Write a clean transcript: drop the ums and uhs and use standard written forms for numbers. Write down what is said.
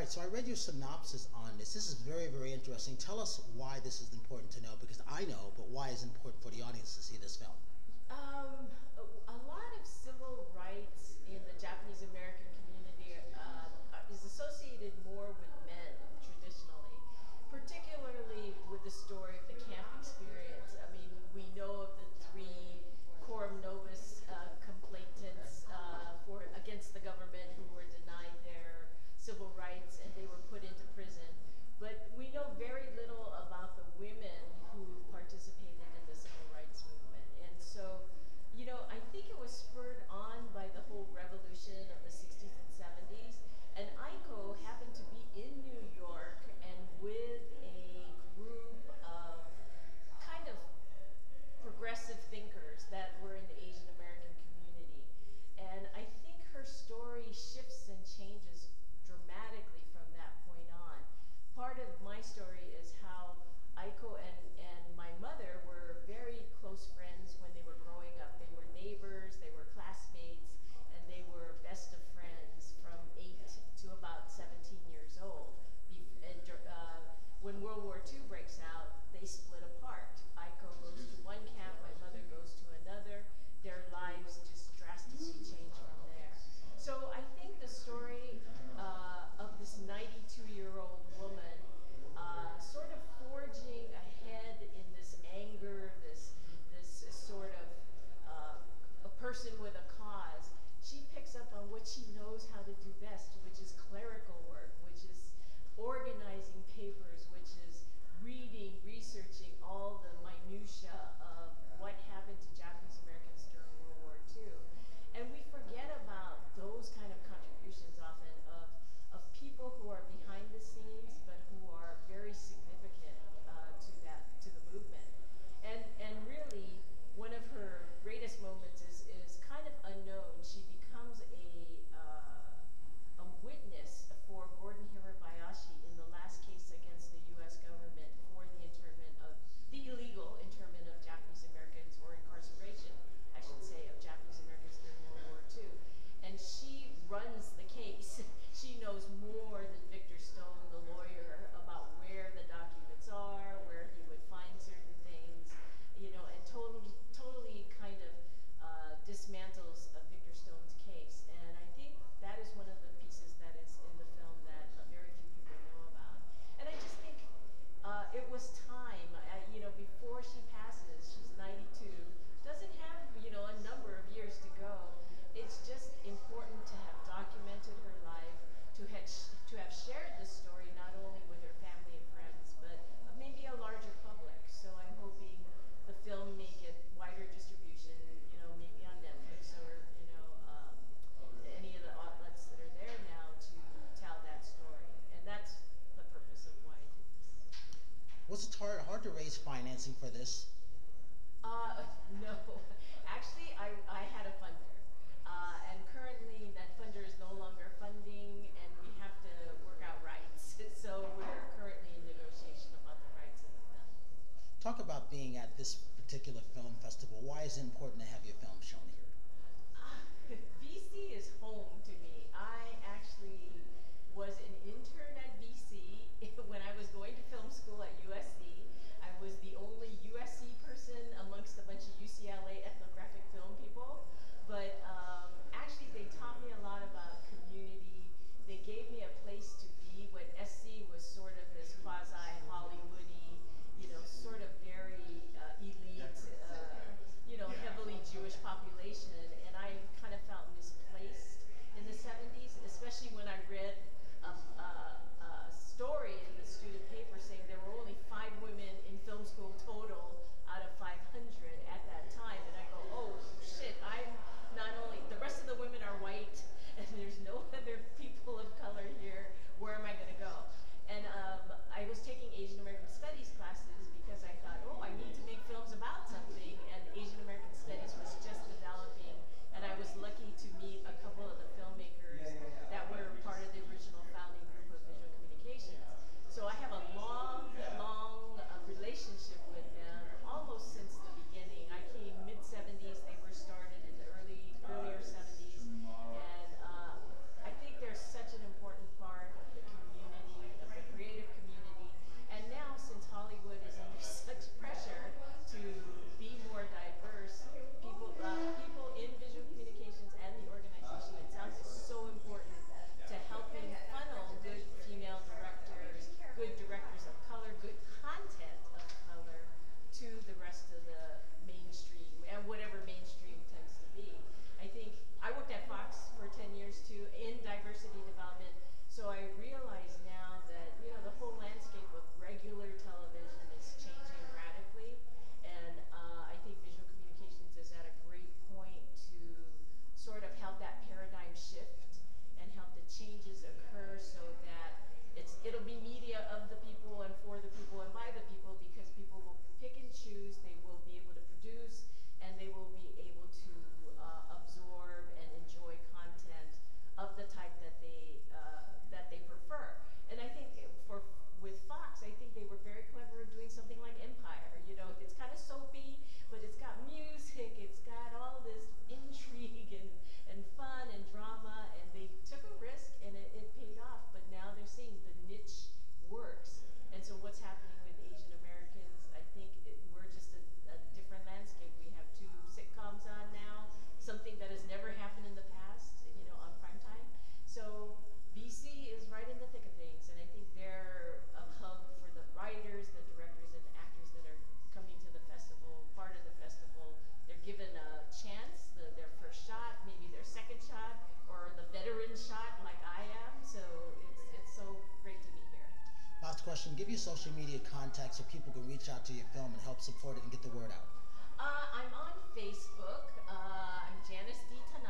right, so I read your synopsis on this. This is very, very interesting. Tell us why this is important to know, because I know, but why is it important for the audience to see this film? Um, a lot of civil rights in the Japanese American community is associated more with men traditionally, particularly with the story of the camp experience. I mean, we know of the three coram nobis complainants against the government who were denied their civil rights and they were put into prison. But we know very little about the women who participated in the civil rights movement. And so, you know, I think it was spurred on by the whole revolution of the 60s and 70s. And Aiko happened to be in New York and with a group of kind of progressive thinkers that were in the Asian American community. And I think her story shifts and changes dramatically from that point on. Part of my story is how Aiko and my mother were very close friends when they were growing up. They were neighbors, they were classmates, and they were best of friends from 8 to about 17 years old. When World War II breaks out, they split apart. Aiko goes to one camp, my mother goes to another. Their lives just drastically change from there. So I think the story of this 92-year-old woman sort of forging ahead in this anger, this sort of a person with a cause, she picks up on what she knows how to do best, which is clerical work, which is organizing papers, which is reading, researching all the minutia of what happened to Japanese Americans during World War II. And we forget about those kind of contributions often of people who are behind the scenes, but who are very significant to the movement. And really, one of her greatest moments is kind of unknown. She becomes a witness for Gordon Hirabayashi in the last case against the U.S. government for the illegal internment of Japanese Americans, or incarceration, I should say, of Japanese Americans during World War II. And she runs the case. She knows more than Victor Stone, the lawyer, about where the documents are, where he would find certain things, you know, and totally kind of dismantles Victor Stone's case. And I think that is one of the pieces that is in the film that very few people know about. And I just think it was time, you know, before she passes, she's 92, doesn't have, you know, a number of years to go. It's just important to have documented her life, to have shared this story not only with her family and friends, but maybe a larger public. So I'm hoping the film may get wider distribution, you know, maybe on Netflix or, you know, any of the outlets that are there now to tell that story. And that's the purpose of why I did this. Was it hard to raise financing for this? No. Actually, I had a funder. And currently, that funder is no longer funding, and we have to work out rights. So we're currently in negotiation about the rights of the film. Talk about being at this particular film festival. Why is it important to have your film shown here? VC is home to me. I actually was an intern at VC when I was going to film school at USC. I was the only USC person amongst a bunch of UCLA ethnographic film people. But actually, they taught me a lot about community question, give your social media contacts so people can reach out to your film and help support it and get the word out. I'm on Facebook. I'm Janice D. Tanaka.